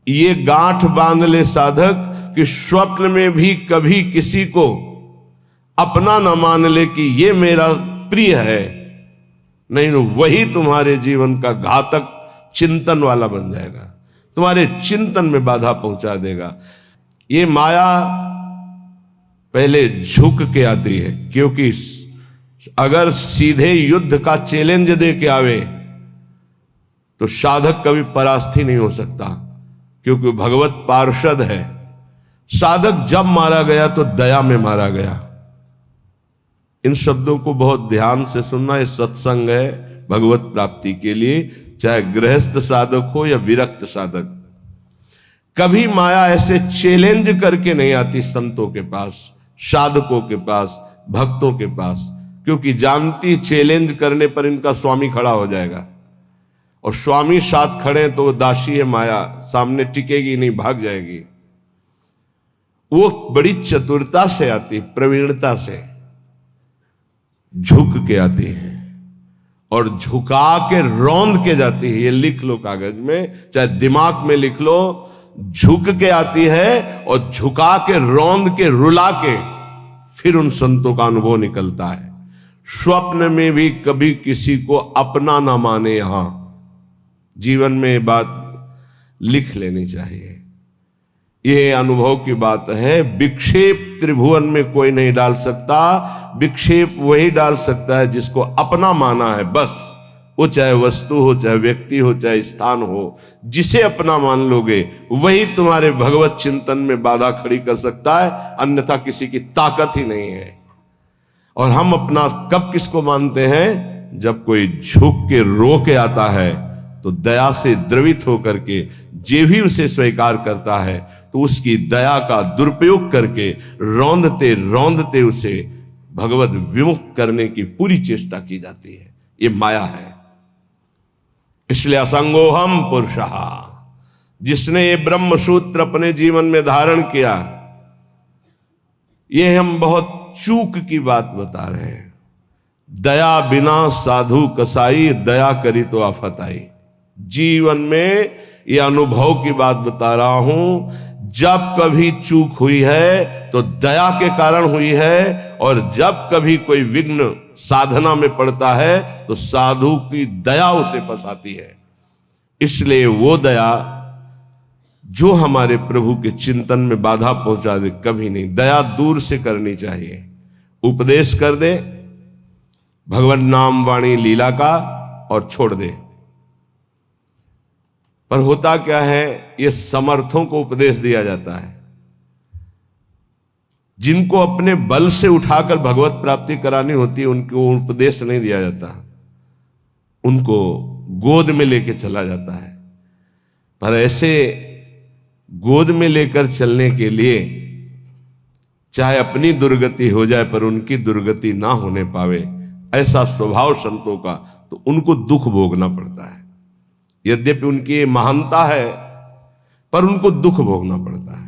ये गांठ बांध ले साधक कि स्वप्न में भी कभी किसी को अपना न मान ले कि ये मेरा प्रिय है, नहीं तो वही तुम्हारे जीवन का घातक चिंतन वाला बन जाएगा, तुम्हारे चिंतन में बाधा पहुंचा देगा। ये माया पहले झुक के आती है, क्योंकि अगर सीधे युद्ध का चैलेंज दे के आवे तो साधक कभी परास्त ही नहीं हो सकता, क्योंकि भगवत पार्षद है। साधक जब मारा गया तो दया में मारा गया। इन शब्दों को बहुत ध्यान से सुनना। ये सत्संग है भगवत प्राप्ति के लिए, चाहे गृहस्थ साधक हो या विरक्त साधक। कभी माया ऐसे चैलेंज करके नहीं आती संतों के पास, साधकों के पास, भक्तों के पास, क्योंकि जानती चैलेंज करने पर इनका स्वामी खड़ा हो जाएगा, और स्वामी साथ खड़े तो दासी है माया, सामने टिकेगी नहीं, भाग जाएगी। वो बड़ी चतुरता से आती, प्रवीणता से झुक के आती है और झुका के रौंद के जाती है। ये लिख लो कागज में, चाहे दिमाग में लिख लो। झुक के आती है और झुका के रौंद के रुला के फिर उन संतों का अनुभव निकलता है। स्वप्न में भी कभी किसी को अपना ना माने। यहां जीवन में बात लिख लेनी चाहिए। यह अनुभव की बात है। विक्षेप त्रिभुवन में कोई नहीं डाल सकता। विक्षेप वही डाल सकता है जिसको अपना माना है, बस। वो चाहे वस्तु हो, चाहे व्यक्ति हो, चाहे स्थान हो, जिसे अपना मान लोगे वही तुम्हारे भगवत चिंतन में बाधा खड़ी कर सकता है, अन्यथा किसी की ताकत ही नहीं है। और हम अपना कब किसको मानते हैं? जब कोई झुक के रो के आता है तो दया से द्रवित होकर के जे भी उसे स्वीकार करता है तो उसकी दया का दुरुपयोग करके रौंदते रौंदते उसे भगवत विमुक्त करने की पूरी चेष्टा की जाती है। ये माया है। इसलिए असंगोहम पुरुषः, जिसने ये ब्रह्म सूत्र अपने जीवन में धारण किया, ये हम बहुत चूक की बात बता रहे हैं। दया बिना साधु कसाई, दया करी तो आफत आई। जीवन में ये अनुभव की बात बता रहा हूं। जब कभी चूक हुई है तो दया के कारण हुई है, और जब कभी कोई विघ्न साधना में पड़ता है तो साधु की दया उसे फंसाती है। इसलिए वो दया जो हमारे प्रभु के चिंतन में बाधा पहुंचा दे, कभी नहीं। दया दूर से करनी चाहिए। उपदेश कर दे भगवान नाम वाणी लीला का और छोड़ दे। पर होता क्या है, ये समर्थों को उपदेश दिया जाता है। जिनको अपने बल से उठाकर भगवत प्राप्ति करानी होती है उनको उपदेश नहीं दिया जाता, उनको गोद में लेके चला जाता है। पर ऐसे गोद में लेकर चलने के लिए चाहे अपनी दुर्गति हो जाए पर उनकी दुर्गति ना होने पावे, ऐसा स्वभाव संतों का, तो उनको दुख भोगना पड़ता है। यद्यपि उनकी महानता है पर उनको दुख भोगना पड़ता है।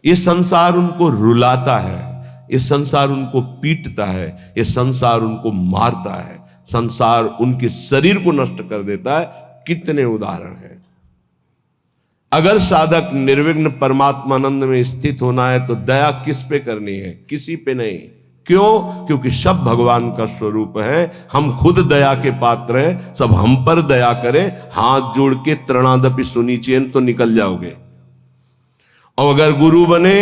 ये संसार उनको रुलाता है, ये संसार उनको पीटता है, ये संसार उनको मारता है, संसार उनके शरीर को नष्ट कर देता है। कितने उदाहरण हैं। अगर साधक निर्विघ्न परमात्मानंद में स्थित होना है तो दया किस पे करनी है? किसी पे नहीं। क्यों? क्योंकि सब भगवान का स्वरूप है। हम खुद दया के पात्र हैं। सब हम पर दया करें, हाथ जोड़ के त्रणादपि सुनिचेन तो निकल जाओगे। और अगर गुरु बने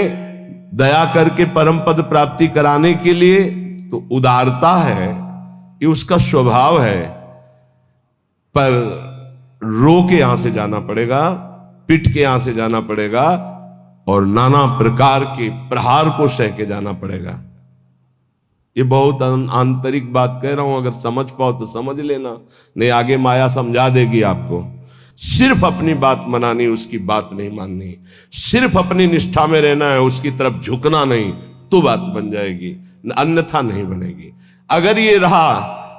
दया करके परम पद प्राप्ति कराने के लिए, तो उदारता है, ये उसका स्वभाव है। पर रो के यहां से जाना पड़ेगा, पिट के यहां से जाना पड़ेगा, और नाना प्रकार के प्रहार को सह के जाना पड़ेगा। ये बहुत आंतरिक बात कह रहा हूं, अगर समझ पाओ तो समझ लेना, नहीं आगे माया समझा देगी आपको। सिर्फ अपनी बात मनानी, उसकी बात नहीं माननी। सिर्फ अपनी निष्ठा में रहना है, उसकी तरफ झुकना नहीं, तो बात बन जाएगी, अन्यथा नहीं बनेगी। अगर ये रहा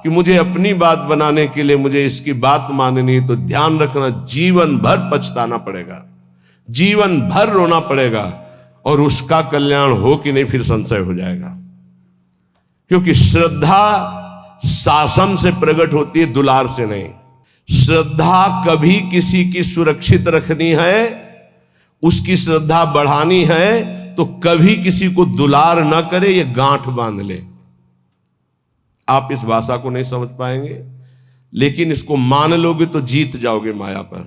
कि मुझे अपनी बात बनाने के लिए मुझे इसकी बात माननी, तो ध्यान रखना जीवन भर पछताना पड़ेगा, जीवन भर रोना पड़ेगा, और उसका कल्याण हो कि नहीं फिर संशय हो जाएगा। क्योंकि श्रद्धा शासन से प्रकट होती है, दुलार से नहीं। श्रद्धा कभी किसी की सुरक्षित रखनी है उसकी श्रद्धा बढ़ानी है तो कभी किसी को दुलार ना करे, ये गांठ बांध ले। आप इस भाषा को नहीं समझ पाएंगे, लेकिन इसको मान लोगे तो जीत जाओगे माया पर।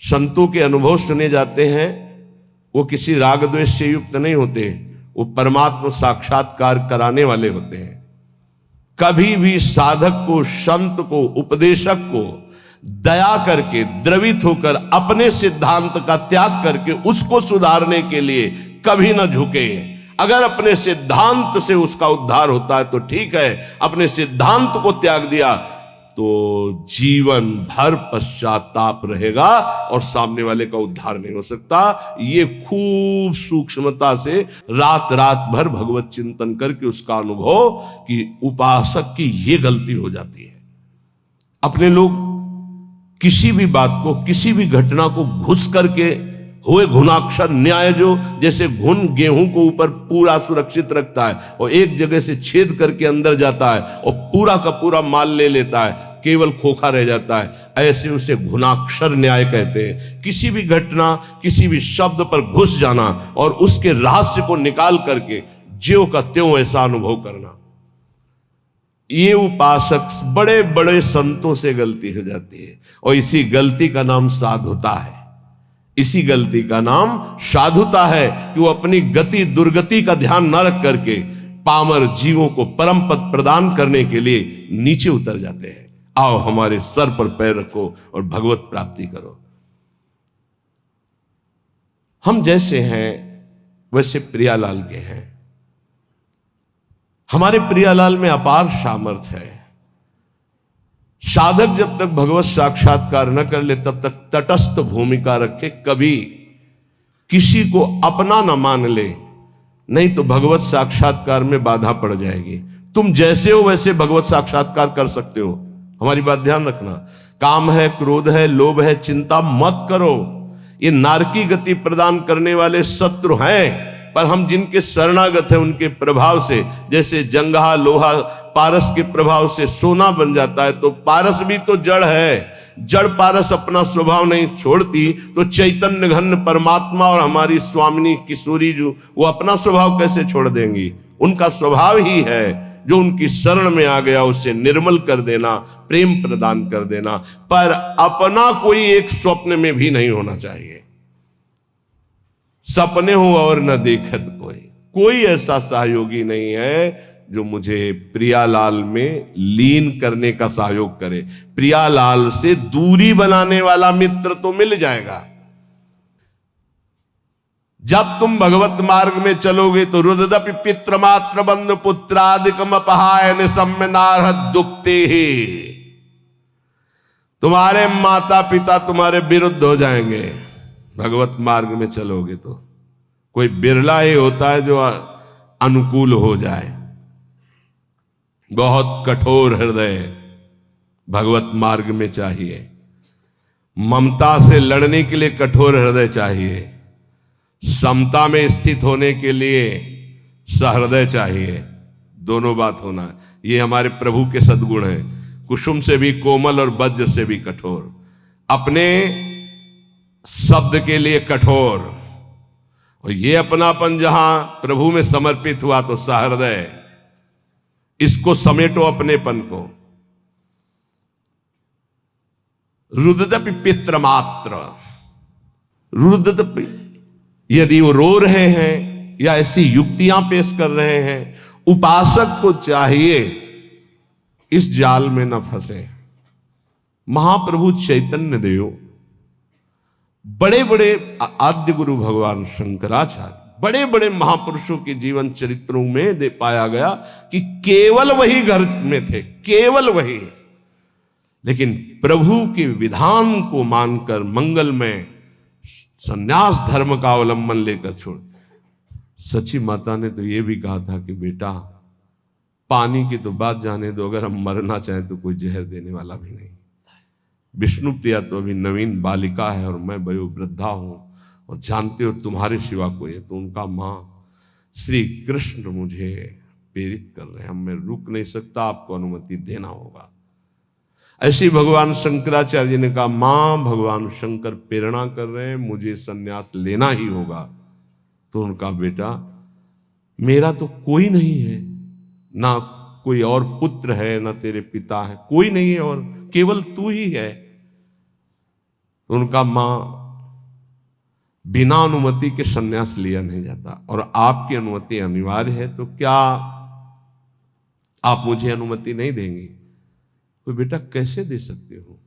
संतों के अनुभव सुने जाते हैं, वो किसी राग द्वेष से युक्त नहीं होते, वो परमात्मा साक्षात्कार कराने वाले होते हैं। कभी भी साधक को, संत को, उपदेशक को दया करके, द्रवित होकर अपने सिद्धांत का त्याग करके उसको सुधारने के लिए कभी ना झुके। अगर अपने सिद्धांत से उसका उद्धार होता है तो ठीक है, अपने सिद्धांत को त्याग दिया तो जीवन भर पश्चाताप रहेगा और सामने वाले का उद्धार नहीं हो सकता। ये खूब सूक्ष्मता से रात रात भर भगवत चिंतन करके उसका अनुभव कि उपासक की ये गलती हो जाती है। अपने लोग किसी भी बात को, किसी भी घटना को घुस करके हुए घुनाक्षर न्याय, जो जैसे घुन गेहूं को ऊपर पूरा सुरक्षित रखता है और एक जगह से छेद करके अंदर जाता है और पूरा का पूरा माल ले लेता है, केवल खोखा रह जाता है, ऐसे उसे घुनाक्षर न्याय कहते हैं। किसी भी घटना, किसी भी शब्द पर घुस जाना और उसके रहस्य को निकाल करके ज्यों का त्यों ऐसा अनुभव करना, ये उपासक बड़े बड़े संतों से गलती हो जाती है। और इसी गलती का नाम साधुता है। इसी गलती का नाम साधुता है कि वो अपनी गति दुर्गति का ध्यान न रख करके पामर जीवों को परम पद प्रदान करने के लिए नीचे उतर जाते हैं। आओ हमारे सर पर पैर रखो और भगवत प्राप्ति करो। हम जैसे हैं वैसे प्रियालाल के हैं। हमारे प्रियालाल में अपार सामर्थ्य है। साधक जब तक भगवत साक्षात्कार न कर ले तब तक तटस्थ भूमिका रखे, कभी किसी को अपना न मान ले, नहीं तो भगवत साक्षात्कार में बाधा पड़ जाएगी। तुम जैसे हो वैसे भगवत साक्षात्कार कर सकते हो। हमारी बात ध्यान रखना। काम है, क्रोध है, लोभ है, चिंता मत करो। ये नारकी गति प्रदान करने वाले शत्रु हैं, पर हम जिनके शरणागत हैं उनके प्रभाव से, जैसे जंगहा लोहा पारस के प्रभाव से सोना बन जाता है, तो पारस भी तो जड़ है। जड़ पारस अपना स्वभाव नहीं छोड़ती तो चैतन्य घन परमात्मा और हमारी स्वामिनी किशोरी जो, वो अपना स्वभाव कैसे छोड़ देंगी? उनका स्वभाव ही है जो उनकी शरण में आ गया उसे निर्मल कर देना, प्रेम प्रदान कर देना। पर अपना कोई एक स्वप्न में भी नहीं होना चाहिए। सपने हो और न देखत कोई ऐसा सहयोगी नहीं है जो मुझे प्रियालाल में लीन करने का सहयोग करे। प्रियालाल से दूरी बनाने वाला मित्र तो मिल जाएगा। जब तुम भगवत मार्ग में चलोगे तो रुददपि पित्र मात्र बंधु पुत्रादिकम अपहायन सम्यनार्ह दुखते ही, तुम्हारे माता पिता तुम्हारे विरुद्ध हो जाएंगे। भगवत मार्ग में चलोगे तो कोई बिरला ही होता है जो अनुकूल हो जाए। बहुत कठोर हृदय भगवत मार्ग में चाहिए। ममता से लड़ने के लिए कठोर हृदय चाहिए। समता में स्थित होने के लिए सहृदय चाहिए। दोनों बात होना है। ये हमारे प्रभु के सद्गुण हैं। कुसुम से भी कोमल और वज्र से भी कठोर। अपने शब्द के लिए कठोर, और ये अपनापन जहां प्रभु में समर्पित हुआ तो सहृदय। इसको समेटो अपनेपन को। रुददपि पित्र मात्र, रुददपि यदि वो रो रहे हैं या ऐसी युक्तियां पेश कर रहे हैं, उपासक को चाहिए इस जाल में न फंसे। महाप्रभु चैतन्य देव, बड़े बड़े आद्य गुरु भगवान शंकराचार्य, बड़े बड़े महापुरुषों के जीवन चरित्रों में दे पाया गया कि केवल वही घर में थे, केवल वही। लेकिन प्रभु के विधान को मानकर मंगल में संन्यास धर्म का अवलंबन लेकर छोड़। सची माता ने तो यह भी कहा था कि बेटा पानी की तो बात जाने दो, अगर हम मरना चाहें तो कोई जहर देने वाला भी नहीं। विष्णु प्रिया तो अभी नवीन बालिका है और मैं वयोवृद्धा हूं, और जानते हो तुम्हारे सिवा कोई है। तो उनका मां श्री कृष्ण मुझे प्रेरित कर रहे हैं, मैं रुक नहीं सकता, आपको अनुमति देना होगा। ऐसे भगवान शंकराचार्य जी ने कहा, मां भगवान शंकर प्रेरणा कर रहे हैं, मुझे सन्यास लेना ही होगा। तो उनका बेटा, मेरा तो कोई नहीं है, ना कोई और पुत्र है, ना तेरे पिता है, कोई नहीं है और केवल तू ही है। तो उनका, मां बिना अनुमति के सन्यास लिया नहीं जाता और आपकी अनुमति अनिवार्य है, तो क्या आप मुझे अनुमति नहीं देंगी? तो बेटा कैसे दे सकते हो?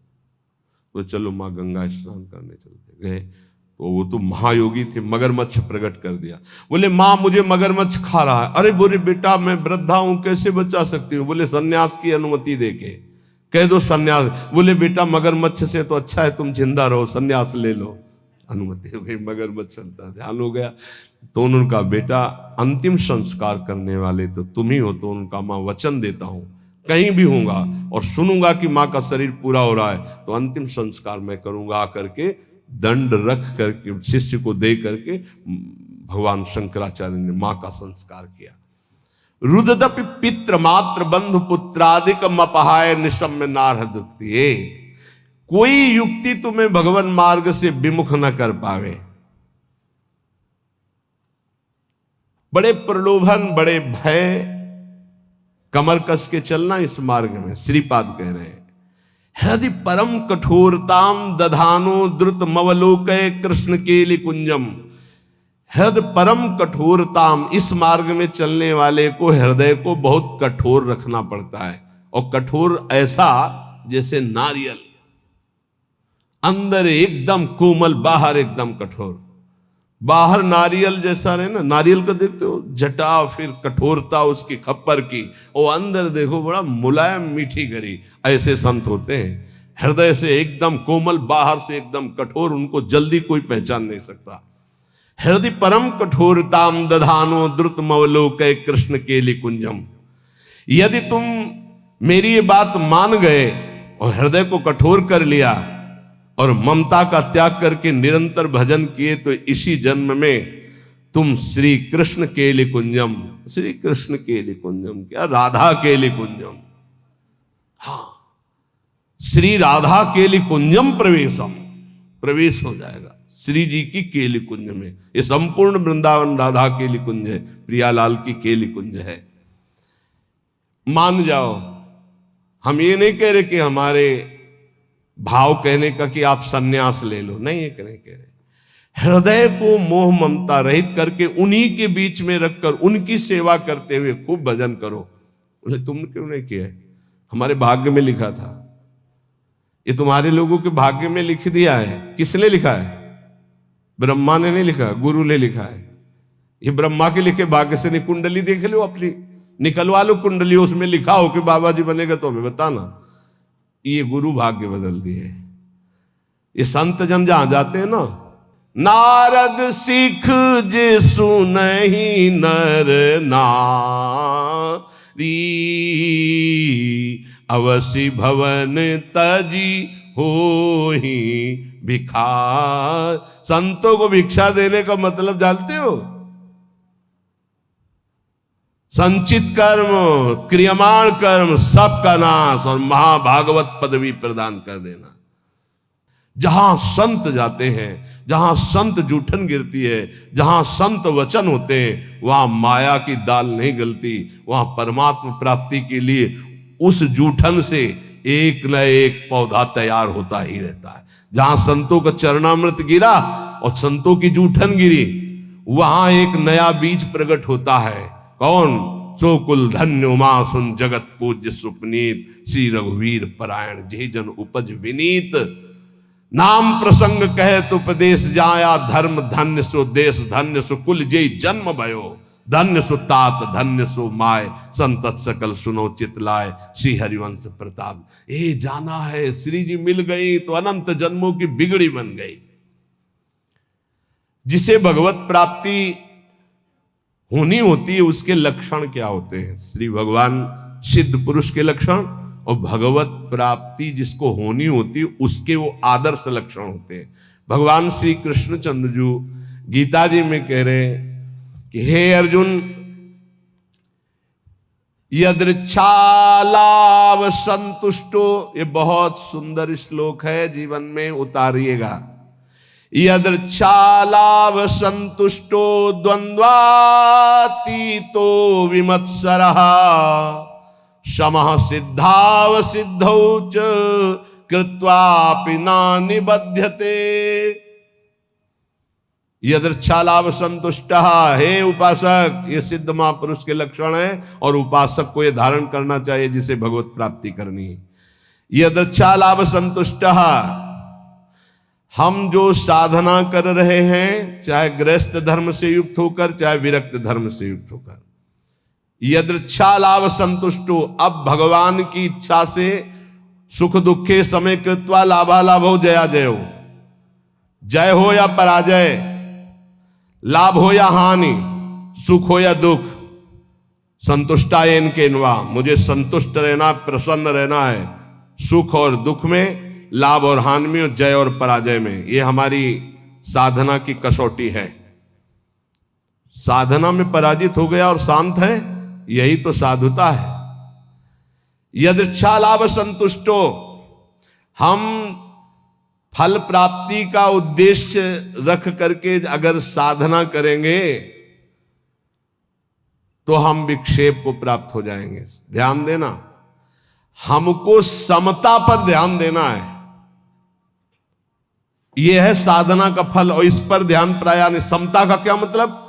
तो चलो मां गंगा स्नान करने चलते गए। तो वो तो महायोगी थे, मगरमच्छ प्रकट कर दिया। बोले मां मुझे मगरमच्छ खा रहा है। अरे बोले बेटा मैं वृद्धा हूं, कैसे बचा सकती हूँ? बोले सन्यास की अनुमति देके कह दो सन्यास। बोले बेटा मगरमच्छ से तो अच्छा है तुम जिंदा रहो, सन्यास ले लो। अनुमति हो गई, मगरमच्छ का ध्यान हो गया। तो उनका बेटा, अंतिम संस्कार करने वाले तो तुम ही हो। तो उनका, मां वचन देता हूं कहीं भी होऊंगा और सुनूंगा कि मां का शरीर पूरा हो रहा है तो अंतिम संस्कार मैं करूंगा। आकर के दंड रख करके शिष्य को दे करके भगवान शंकराचार्य ने मां का संस्कार किया। रुददपि पित्र मात्र बंधु पुत्रादिकम अपहाय निशम्य नारहदुक्तिये। कोई युक्ति तुम्हें भगवान मार्ग से विमुख न कर पावे। बड़े प्रलोभन, बड़े भय, कमर कस के चलना इस मार्ग में। श्रीपाद कह रहे हैं, हृदय परम कठोरताम दधानो द्रुत मवलोकय कृष्ण केलि कुंजम। हृदय परम कठोरताम, इस मार्ग में चलने वाले को हृदय को बहुत कठोर रखना पड़ता है। और कठोर ऐसा जैसे नारियल, अंदर एकदम कोमल, बाहर एकदम कठोर। बाहर नारियल जैसा रहे ना, नारियल को देखते हो जटा, फिर कठोरता उसकी खप्पर की, और अंदर देखो बड़ा मुलायम मीठी गरी। ऐसे संत होते हैं, हृदय से एकदम कोमल, बाहर से एकदम कठोर, उनको जल्दी कोई पहचान नहीं सकता। हृदय परम कठोरताम दधानो द्रुत मवलोकय कृष्ण केलि कुंजम। यदि तुम मेरी ये बात मान गए और हृदय को कठोर कर लिया और ममता का त्याग करके निरंतर भजन किए, तो इसी जन्म में तुम श्री कृष्ण केलि कुंजम, श्री कृष्ण केलि कुंजम क्या, राधा केलि कुंजम, हाँ श्री राधा केलि कुंजम प्रवेशम, प्रवेश हो जाएगा श्री जी की केलि कुंज में। ये संपूर्ण वृंदावन राधा केलि कुंज है, प्रियालाल की केलि कुंज है। मान जाओ, हम ये नहीं कह रहे कि हमारे भाव कहने का कि आप सन्यास ले लो, नहीं ये नहीं कह रहे। हृदय को मोह ममता रहित करके उन्हीं के बीच में रखकर उनकी सेवा करते हुए खूब भजन करो। बोले तुमने क्यों नहीं किया? हमारे भाग्य में लिखा था। ये तुम्हारे लोगों के भाग्य में लिख दिया है। किसने लिखा है? ब्रह्मा ने नहीं लिखा, गुरु ने लिखा है। ये ब्रह्मा के लिखे भाग्य से नहीं। कुंडली देख लो अपनी, निकलवा लो कुंडली, उसमें लिखा हो कि बाबा जी बनेगा तो हमें बताना। ये गुरु भाग्य बदल दिए। ये संत जन जहां जाते हैं ना, नारद सिख जे सुनहि नर नारी, अवसि भवन तजी होहि भिखार। संतों को भिक्षा देने का मतलब जानते हो? संचित कर्म, क्रियमाण कर्म सबका नाश और महाभागवत पदवी प्रदान कर देना। जहां संत जाते हैं, जहां संत जूठन गिरती है, जहां संत वचन होते हैं, वहां माया की दाल नहीं गलती। वहां परमात्मा प्राप्ति के लिए उस जूठन से एक न एक पौधा तैयार होता ही रहता है। जहां संतों का चरणामृत गिरा और संतों की जूठन गिरी, वहां एक नया बीज प्रकट होता है। कौन? सो कुल धन्य उमा सुन जगत पूज्य सुपनीत, श्री रघुवीर परायण जे जन उपज विनीत। नाम प्रसंग कहे तो उपदेश जाया, धर्म धन्य सो देश धन्य सो कुल जे जन्म भयो। धन्य सो तात धन्य सो माय, संतत सकल सुनो चितलाय, श्री हरिवंश प्रताप। ए जाना है श्री जी मिल गई तो अनंत जन्मों की बिगड़ी बन गई। जिसे भगवत प्राप्ति होनी होती है उसके लक्षण क्या होते हैं? श्री भगवान सिद्ध पुरुष के लक्षण, और भगवत प्राप्ति जिसको होनी होती है उसके वो आदर्श लक्षण होते हैं। भगवान श्री कृष्णचंद्र जी गीता जी में कह रहे हैं कि हे अर्जुन, यदृच्छालाभ संतुष्टो, ये बहुत सुंदर श्लोक है, जीवन में उतारिएगा। यदृच्छालाभ संतुष्टो द्वंद्वातीतो विमत्सरः, समः सिद्धाव सिद्धौ च कृत्वापि न निबध्यते। यदृच्छालाभ संतुष्टः, हे उपासक, ये सिद्ध महापुरुष के लक्षण है और उपासक को ये धारण करना चाहिए जिसे भगवत प्राप्ति करनी है। यदृच्छालाभ संतुष्टः, हम जो साधना कर रहे हैं, चाहे गृहस्थ धर्म से युक्त होकर चाहे विरक्त धर्म से युक्त होकर, यदृच्छालाभ संतुष्टो, अब भगवान की इच्छा से सुख दुखे समय कृत्वा लाभालाभो जया जयो, जय हो या पराजय, लाभ हो या हानि, सुख हो या दुख, संतुष्टायन के नवा, मुझे संतुष्ट रहना, प्रसन्न रहना है, सुख और दुख में, लाभ और हानि में, जय और पराजय में। ये हमारी साधना की कसौटी है। साधना में पराजित हो गया और शांत है, यही तो साधुता है। यदृच्छा लाभ संतुष्टो, हम फल प्राप्ति का उद्देश्य रख करके अगर साधना करेंगे तो हम विक्षेप को प्राप्त हो जाएंगे। ध्यान देना, हमको समता पर ध्यान देना है, यह है साधना का फल, और इस पर ध्यान प्राय नहीं। समता का क्या मतलब?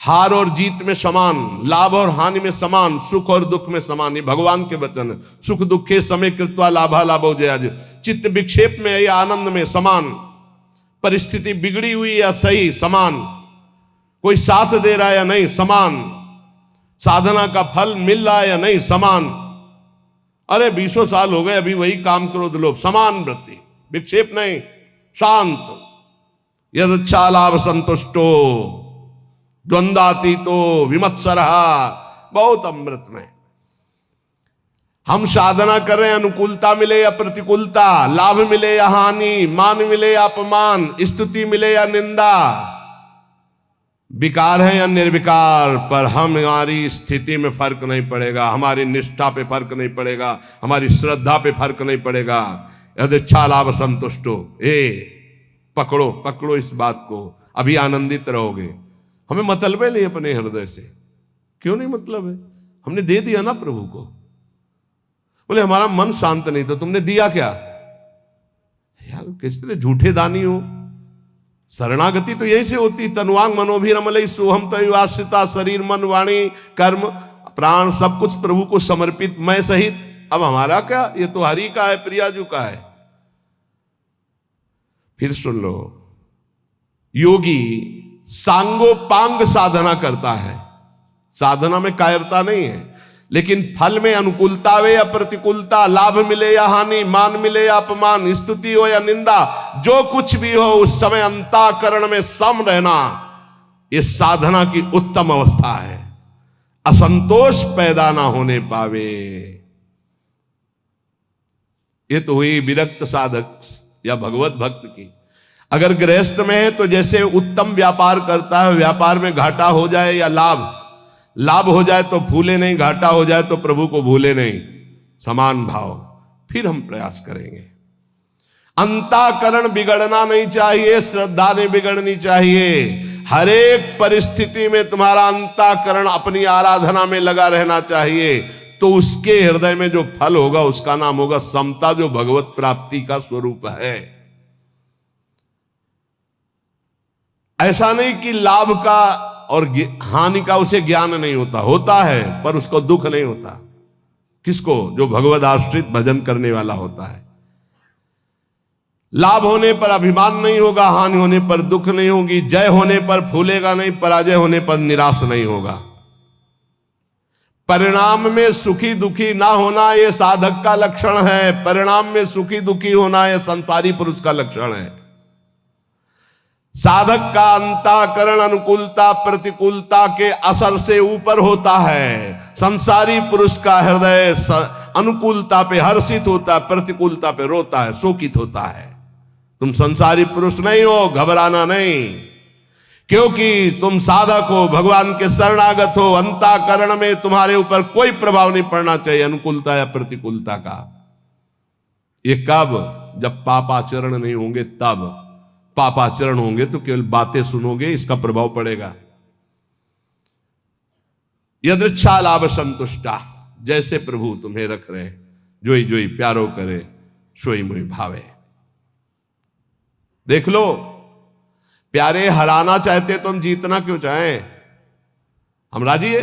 हार और जीत में समान, लाभ और हानि में समान, सुख और दुख में समान। ये भगवान के वचन है। सुख दुखे समय कृत्वा लाभा लाभो जया जय, चित्त विक्षेप में या आनंद में समान, परिस्थिति बिगड़ी हुई या सही समान, कोई साथ दे रहा है या नहीं समान, साधना का फल मिल रहा है या नहीं समान। अरे 20 साल हो गए अभी वही काम करो, लोभ, समान वृत्ति, विक्षेप नहीं, शांत। यदच्छा लाभ संतुष्टो द्वंद्वातीतो विमत्सरः, बहुत अमृत में। हम साधना कर रहे हैं, अनुकूलता मिले या प्रतिकूलता, लाभ मिले या हानि, मान मिले या अपमान, स्तुति मिले या निंदा, विकार है या निर्विकार, पर हमारी स्थिति में फर्क नहीं पड़ेगा, हमारी निष्ठा पे फर्क नहीं पड़ेगा, हमारी श्रद्धा पे फर्क नहीं पड़ेगा। यदृच्छा लाभ संतुष्टो, पकड़ो पकड़ो इस बात को, अभी आनंदित रहोगे। हमें मतलब है नहीं अपने हृदय से, क्यों नहीं मतलब है? हमने दे दिया ना प्रभु को। बोले हमारा मन शांत नहीं, तो तुमने दिया क्या? यार किस तरह झूठे दानी हो। शरणागति तो यही से होती, तनुवांग मनोभिरमलई सोहम तयुवाश्रिता, शरीर मन वाणी कर्म प्राण सब कुछ प्रभु को समर्पित, मैं सहित। अब हमारा क्या, ये तो हरि का है, प्रियाजू का है। फिर सुन लो, योगी सांगोपांग साधना करता है, साधना में कायरता नहीं है, लेकिन फल में अनुकूलता हो या प्रतिकूलता, लाभ मिले या हानि, मान मिले या अपमान, स्तुति हो या निंदा, जो कुछ भी हो उस समय अंतःकरण में सम रहना, यह साधना की उत्तम अवस्था है। असंतोष पैदा ना होने पावे। ये तो हुई विरक्त साधक या भगवत भक्त की। अगर गृहस्थ में है तो जैसे उत्तम व्यापार करता है, व्यापार में घाटा हो जाए या लाभ हो जाए तो भूले नहीं, घाटा हो जाए तो प्रभु को भूले नहीं, समान भाव। फिर हम प्रयास करेंगे। अंतःकरण बिगड़ना नहीं चाहिए, श्रद्धा नहीं बिगड़नी चाहिए। हर एक परिस्थिति में तुम्हारा अंतःकरण अपनी आराधना में लगा रहना चाहिए, तो उसके हृदय में जो फल होगा उसका नाम होगा समता, जो भगवत प्राप्ति का स्वरूप है। ऐसा नहीं कि लाभ का और हानि का उसे ज्ञान नहीं होता, होता है, पर उसको दुख नहीं होता। किसको? जो भगवद आश्रित भजन करने वाला होता है। लाभ होने पर अभिमान नहीं होगा, हानि होने पर दुख नहीं होगी, जय होने पर फूलेगा नहीं, पराजय होने पर निराश नहीं होगा। परिणाम में सुखी दुखी ना होना यह साधक का लक्षण है, परिणाम में सुखी दुखी होना यह संसारी पुरुष का लक्षण है। साधक का अंतःकरण अनुकूलता प्रतिकूलता के असर से ऊपर होता है। संसारी पुरुष का हृदय अनुकूलता पे हर्षित होता है, प्रतिकूलता पे रोता है, शोकित होता है। तुम संसारी पुरुष नहीं हो, घबराना नहीं, क्योंकि तुम साधक हो, भगवान के शरणागत हो, अंतःकरण में तुम्हारे ऊपर कोई प्रभाव नहीं पड़ना चाहिए अनुकूलता या प्रतिकूलता का। ये कब? जब पापाचरण नहीं होंगे तब। पापाचरण होंगे तो केवल बातें सुनोगे, इसका प्रभाव पड़ेगा। यदृच्छा लाभ संतुष्टा, जैसे प्रभु तुम्हें रख रहे, जोई जोई प्यारो करे सोई मोई भावे। देख लो, प्यारे हराना चाहते तो हम जीतना क्यों चाहें? हम राजी है।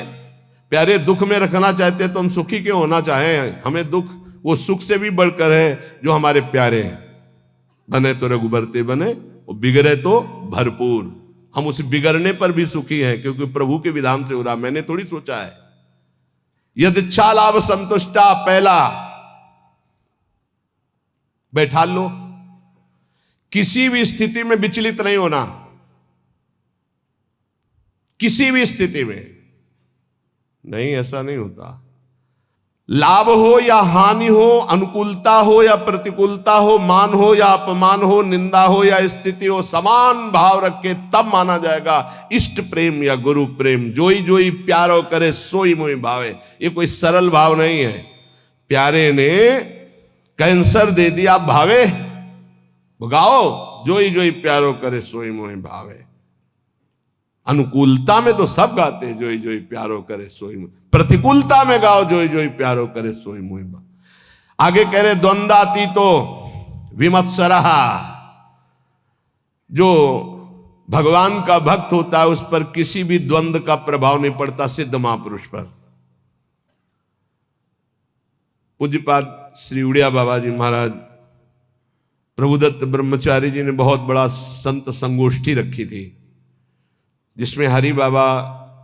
प्यारे दुख में रखना चाहते तो हम सुखी क्यों होना चाहें? हमें दुख वो सुख से भी बढ़कर है जो हमारे प्यारे हैं। बने तो रघुबरते बने, वो बिगड़े तो भरपूर। हम उस बिगड़ने पर भी सुखी हैं क्योंकि प्रभु के विधान से हो रहा, मैंने थोड़ी सोचा है। यदि इच्छा लाभ संतुष्टा, पहला बैठा लो, किसी भी स्थिति में विचलित नहीं होना, किसी भी स्थिति में नहीं, ऐसा नहीं होता। लाभ हो या हानि हो, अनुकूलता हो या प्रतिकूलता हो, मान हो या अपमान हो, निंदा हो या स्थिति हो, समान भाव रख के तब माना जाएगा इष्ट प्रेम या गुरु प्रेम। जोई जोई प्यारो करे सोई मोई भावे। ये कोई सरल भाव नहीं है। प्यारे ने कैंसर दे दिया, भावे भगाओ, जोई जोई प्यारो करे सोई मोई भावे। अनुकूलता में तो सब गाते हैं जोई जोई प्यारो करे सोई मोई, प्रतिकूलता में गाओ जोई जोई प्यारो करे सोई मोई भावे। आगे कह रहे द्वंद्वातीतो विमत्सरः, जो भगवान का भक्त होता है उस पर किसी भी द्वंद्व का प्रभाव नहीं पड़ता, सिद्ध महापुरुष पर। पूज्यपाद श्री उड़िया बाबा जी महाराज, प्रभुदत्त ब्रह्मचारी जी ने बहुत बड़ा संत संगोष्ठी रखी थी जिसमें हरि बाबा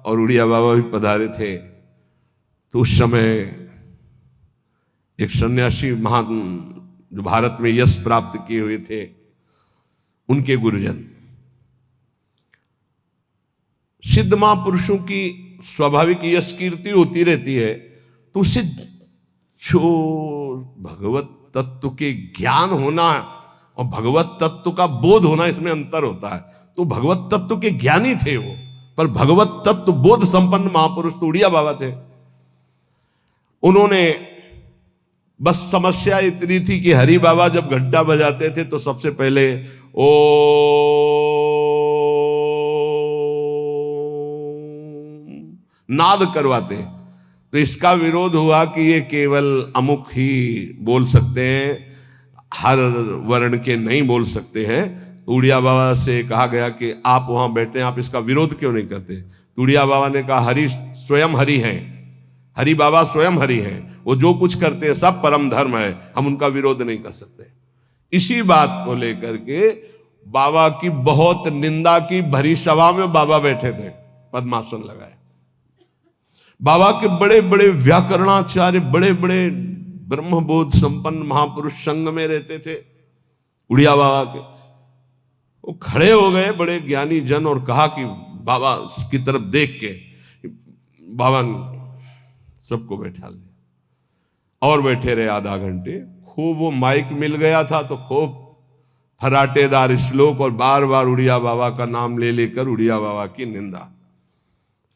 और उड़िया बाबा भी पधारे थे। तो उस समय एक सन्यासी महान जो भारत में यश प्राप्त किए हुए थे, उनके गुरुजन, सिद्ध महापुरुषों की स्वाभाविक यश कीर्ति होती रहती है, तो उससे जो भगवत तत्व के ज्ञान होना और भगवत तत्व का बोध होना, इसमें अंतर होता है। तो भगवत तत्व के ज्ञानी थे वो, पर भगवत तत्व बोध संपन्न महापुरुष तो उड़िया बाबा थे। उन्होंने बस समस्या इतनी थी कि हरि बाबा जब घंटा बजाते थे तो सबसे पहले ओ नाद करवाते। तो इसका विरोध हुआ कि ये केवल अमुक ही बोल सकते हैं, हर वर्ण के नहीं बोल सकते हैं। तो उड़िया बाबा से कहा गया कि आप वहां बैठते हैं, आप इसका विरोध क्यों नहीं करते? तो उड़िया बाबा ने कहा हरि स्वयं हरि हैं, हरि बाबा स्वयं हरि हैं, वो जो कुछ करते हैं सब परम धर्म है, हम उनका विरोध नहीं कर सकते। इसी बात को लेकर के बाबा की बहुत निंदा की भरी सभा में बाबा बैठे थे, पद्मासन लगाए। बाबा के बड़े बड़े व्याकरणाचार्य, बड़े बड़े ब्रह्मबोध संपन्न महापुरुष संग में रहते थे उड़िया बाबा के। वो खड़े हो गए बड़े ज्ञानी जन और कहा कि बाबा की तरफ देख के, बाबा सबको बैठा लिया और बैठे रहे आधा घंटे। खूब वो माइक मिल गया था तो खूब फराटेदार श्लोक और बार बार उड़िया बाबा का नाम ले लेकर उड़िया बाबा की निंदा,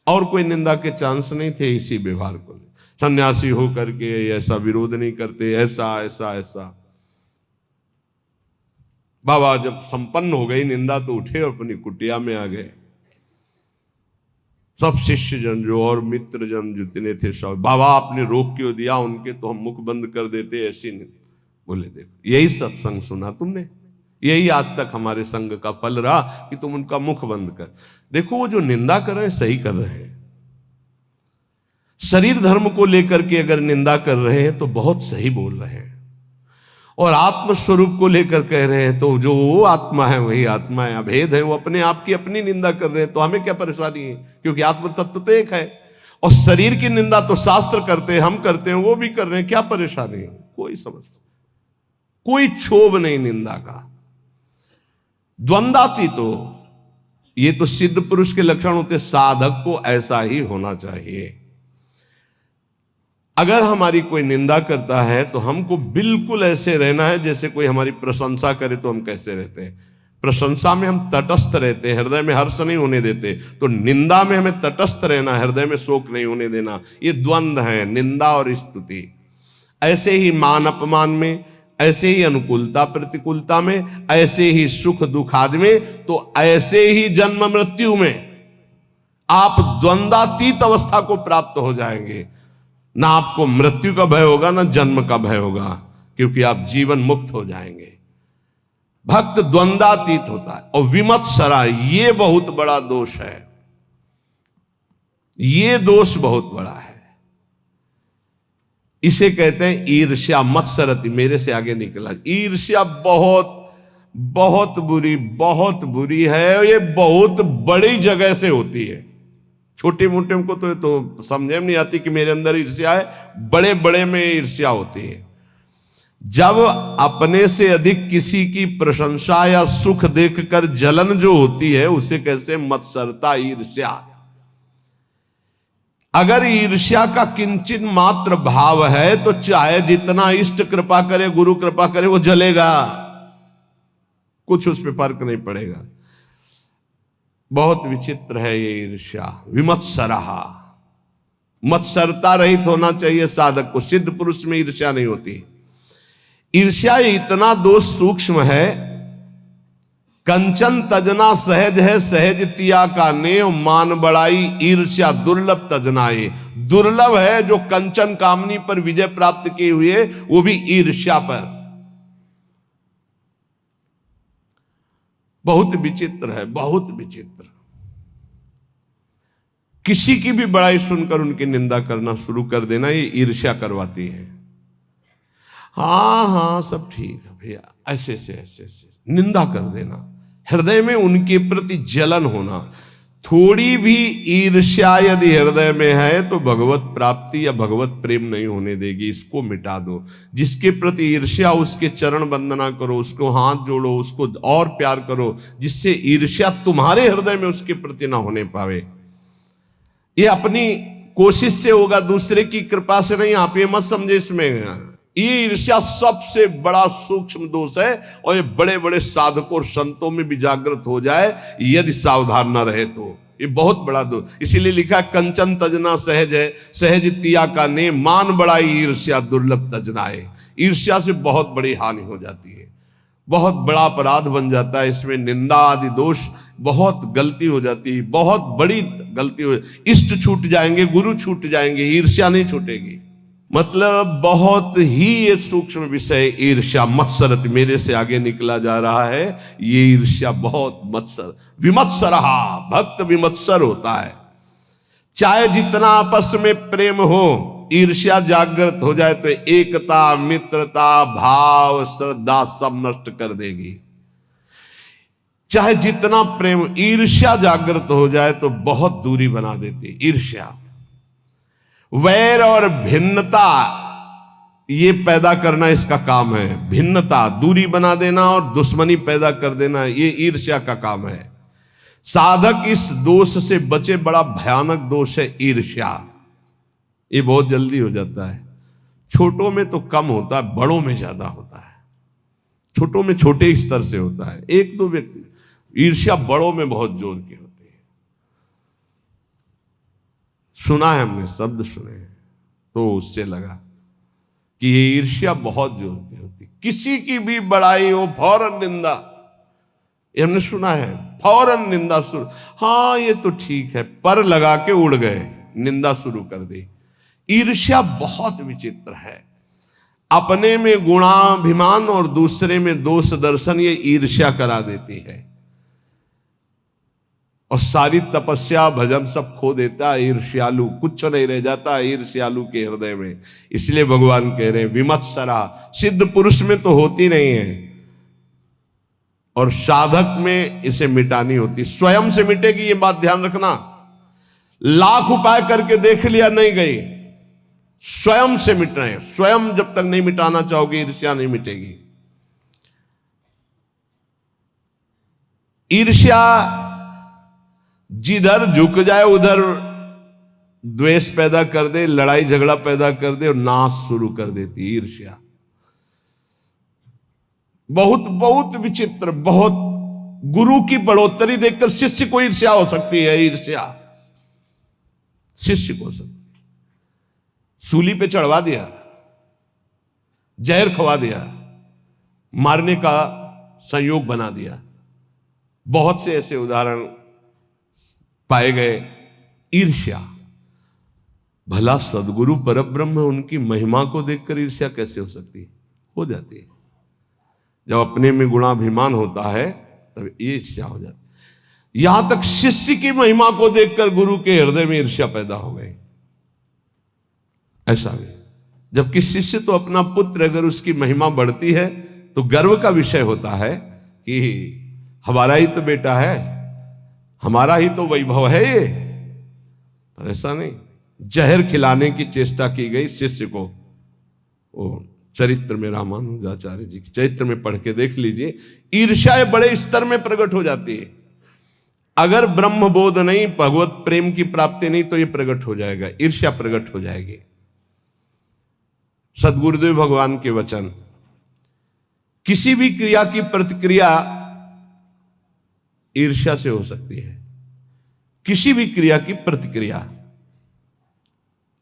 और कोई निंदा के चांस नहीं थे इसी व्यवहार को। सन्यासी होकर के ऐसा विरोध नहीं करते, ऐसा ऐसा ऐसा। बाबा जब संपन्न हो गई निंदा तो उठे और अपनी कुटिया में आ गए। सब शिष्य जन जो और मित्र जन जितने थे सब, बाबा आपने रोक क्यों दिया उनके, तो हम मुख बंद कर देते, ऐसी नहीं। बोले देखो यही सत्संग सुना तुमने, यही आज तक हमारे संग का फल रहा कि तुम उनका मुख बंद कर। देखो वो जो निंदा कर रहे हैं सही कर रहे हैं। शरीर धर्म को लेकर के अगर निंदा कर रहे हैं तो बहुत सही बोल रहे हैं, और आत्मस्वरूप को लेकर कह रहे हैं तो जो वो आत्मा है वही आत्मा है, अभेद है, वो अपने आप की अपनी निंदा कर रहे हैं। तो हमें क्या परेशानी है, क्योंकि आत्म तत्व तो एक है। और शरीर की निंदा तो शास्त्र करते हैं, हम करते हैं, वो भी कर रहे हैं, क्या परेशानी है? कोई समस्या, कोई क्षोभ नहीं निंदा का। द्वंद्वातीत तो ये तो सिद्ध पुरुष के लक्षण होते, साधक को ऐसा ही होना चाहिए। अगर हमारी कोई निंदा करता है तो हमको बिल्कुल ऐसे रहना है जैसे कोई हमारी प्रशंसा करे तो हम कैसे रहते हैं। प्रशंसा में हम तटस्थ रहते हैं, हृदय में हर्ष नहीं होने देते। तो निंदा में हमें तटस्थ रहना, हृदय में शोक नहीं होने देना। ये द्वंद्व है, निंदा और स्तुति। ऐसे ही मान अपमान में, ऐसे ही अनुकूलता प्रतिकूलता में, ऐसे ही सुख दुख आदि में, तो ऐसे ही जन्म मृत्यु में आप द्वंद्वातीत अवस्था को प्राप्त हो जाएंगे। ना आपको मृत्यु का भय होगा, ना जन्म का भय होगा, क्योंकि आप जीवन मुक्त हो जाएंगे। भक्त द्वंद्वातीत होता है। और विमत्सरा, ये बहुत बड़ा दोष है, ये दोष बहुत बड़ा है। इसे कहते हैं ईर्ष्या। मत्सरति, मेरे से आगे निकला। ईर्ष्या बहुत बहुत बुरी है। ये बहुत बड़ी जगह से होती है। छोटे मोटे को तो समझे में नहीं आती कि मेरे अंदर ईर्ष्या है। बड़े बड़े में ईर्ष्या होती है। जब अपने से अधिक किसी की प्रशंसा या सुख देखकर जलन जो होती है, उसे कैसे मत्सरता, ईर्ष्या। अगर ईर्ष्या का किंचित मात्र भाव है तो चाहे जितना इष्ट कृपा करे, गुरु कृपा करे, वो जलेगा, कुछ उस पर फर्क नहीं पड़ेगा। बहुत विचित्र है ये ईर्ष्या। विमत्सरहा, मत्सरता रहित होना चाहिए साधक को। सिद्ध पुरुष में ईर्ष्या नहीं होती। ईर्ष्या इतना दोष सूक्ष्म है। कंचन तजना सहज है, सहज तिया का नेव, मान बड़ाई ईर्ष्या दुर्लभ तजनाए। दुर्लभ है जो कंचन कामनी पर विजय प्राप्त किए हुए, वो भी ईर्ष्या पर। बहुत विचित्र है, बहुत विचित्र। किसी की भी बड़ाई सुनकर उनकी निंदा करना शुरू कर देना, ये ईर्ष्या करवाती है। हाँ सब ठीक है भैया, ऐसे निंदा कर देना, हृदय में उनके प्रति जलन होना। थोड़ी भी ईर्ष्या यदि हृदय में है तो भगवत प्राप्ति या भगवत प्रेम नहीं होने देगी। इसको मिटा दो। जिसके प्रति ईर्ष्या, उसके चरण वंदना करो, उसको हाथ जोड़ो, उसको और प्यार करो, जिससे ईर्ष्या तुम्हारे हृदय में उसके प्रति ना होने पावे। ये अपनी कोशिश से होगा, दूसरे की कृपा से नहीं। आप ये मत समझे इसमें। ये ईर्ष्या सबसे बड़ा सूक्ष्म दोष है, और ये बड़े बड़े साधकों और संतों में भी जागृत हो जाए यदि सावधान न रहे तो। ये बहुत बड़ा दोष। इसीलिए लिखा कंचन तजना सहज है, सहज तिया का ने, मान बड़ाई ईर्ष्या दुर्लभ तजनाए। ईर्ष्या से बहुत बड़ी हानि हो जाती है, बहुत बड़ा अपराध बन जाता है। इसमें निंदा आदि दोष, बहुत गलती हो जाती है, बहुत बड़ी गलती हो। इष्ट छूट जाएंगे, गुरु छूट जाएंगे, ईर्ष्या नहीं छूटेगी। मतलब बहुत ही ये सूक्ष्म विषय ईर्ष्या। मत्सरत, मेरे से आगे निकला जा रहा है। ये ईर्ष्या बहुत मत्सर, विमत्सरहा, भक्त विमत्सर होता है। चाहे जितना आपस में प्रेम हो, ईर्ष्या जागृत हो जाए तो एकता, मित्रता, भाव, श्रद्धा सब नष्ट कर देगी। चाहे जितना प्रेम, ईर्ष्या जागृत हो जाए तो बहुत दूरी बना देती ईर्ष्या। वैर और भिन्नता ये पैदा करना इसका काम है। भिन्नता, दूरी बना देना और दुश्मनी पैदा कर देना, ये ईर्ष्या का काम है। साधक इस दोष से बचे। बड़ा भयानक दोष है ईर्ष्या। ये बहुत जल्दी हो जाता है। छोटों में तो कम होता है, बड़ों में ज्यादा होता है। छोटों में छोटे स्तर से होता है, एक दो व्यक्ति। ईर्ष्या बड़ों में बहुत जोर की होती है। सुना है हमने, शब्द सुने हैं, तो उससे लगा कि ये ईर्ष्या बहुत जोर की होती। किसी की भी बड़ाई हो, फौरन निंदा। ये हमने सुना है, फौरन निंदा शुरू। हाँ ये तो ठीक है, पर लगा के उड़ गए, निंदा शुरू कर दी। ईर्ष्या बहुत विचित्र है। अपने में गुणाभिमान और दूसरे में दोष दर्शन, ये ईर्ष्या करा देती है। और सारी तपस्या भजन सब खो देता है ईर्ष्यालु। कुछ नहीं रह जाता ईर्ष्यालु के हृदय में। इसलिए भगवान कह रहे हैं विमत्सरा। सिद्ध पुरुष में तो होती नहीं है, और साधक में इसे मिटानी होती। स्वयं से मिटेगी, ये बात ध्यान रखना। लाख उपाय करके देख लिया, नहीं गई। स्वयं से मिटना है। स्वयं जब तक नहीं मिटाना चाहोगे, ईर्ष्या नहीं मिटेगी। ईर्ष्या जिधर झुक जाए उधर द्वेष पैदा कर दे, लड़ाई झगड़ा पैदा कर दे और नाश शुरू कर देती ईर्ष्या। बहुत बहुत विचित्र, बहुत गुरु की बढ़ोतरी देखकर शिष्य को ईर्ष्या हो सकती है, ईर्ष्या शिष्य को हो सकती। सूली पे चढ़वा दिया, जहर खवा दिया, मारने का संयोग बना दिया। बहुत से ऐसे उदाहरण पाए गए। ईर्ष्या, भला सदगुरु परब्रह्म उनकी महिमा को देखकर ईर्ष्या कैसे हो सकती है? हो जाती है। जब अपने में गुणाभिमान होता है तब ईर्ष्या हो जाती है। यहां तक शिष्य की महिमा को देखकर गुरु के हृदय में ईर्ष्या पैदा हो गई। ऐसा भी, जबकि शिष्य तो अपना पुत्र, अगर उसकी महिमा बढ़ती है तो गर्व का विषय होता है कि हमारा ही तो बेटा है, हमारा ही तो वैभव है ये। पर ऐसा नहीं, जहर खिलाने की चेष्टा की गई शिष्य को। वो चरित्र में, रामानुजाचार्य जी के चरित्र में पढ़ के देख लीजिए। ईर्ष्या बड़े स्तर में प्रकट हो जाती है। अगर ब्रह्म बोध नहीं, भगवत प्रेम की प्राप्ति नहीं, तो ये प्रकट हो जाएगा, ईर्ष्या प्रकट हो जाएगी। सदगुरुदेव भगवान के वचन, किसी भी क्रिया की प्रतिक्रिया ईर्ष्या से हो सकती है। किसी भी क्रिया की प्रतिक्रिया,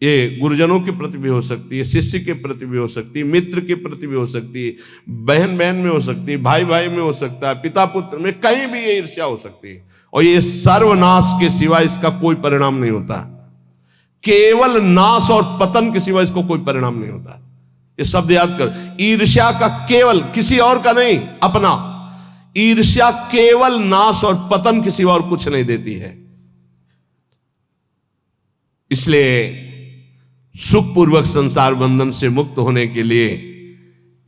ये गुरुजनों के प्रति भी हो सकती है, शिष्य के प्रति भी हो सकती है, मित्र के प्रति भी हो सकती है, बहन बहन में हो सकती है, भाई भाई में हो सकता है, पिता पुत्र में, कहीं भी ये ईर्ष्या हो सकती है। और ये सर्वनाश के सिवा इसका कोई परिणाम नहीं होता। केवल नाश और पतन के सिवा इसको कोई परिणाम नहीं होता। ये शब्द याद कर, ईर्ष्या का केवल, किसी और का नहीं, अपना। ईर्ष्या केवल नाश और पतन के सिवा और कुछ नहीं देती है। इसलिए सुखपूर्वक संसार बंधन से मुक्त होने के लिए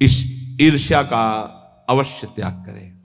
इस ईर्ष्या का अवश्य त्याग करें।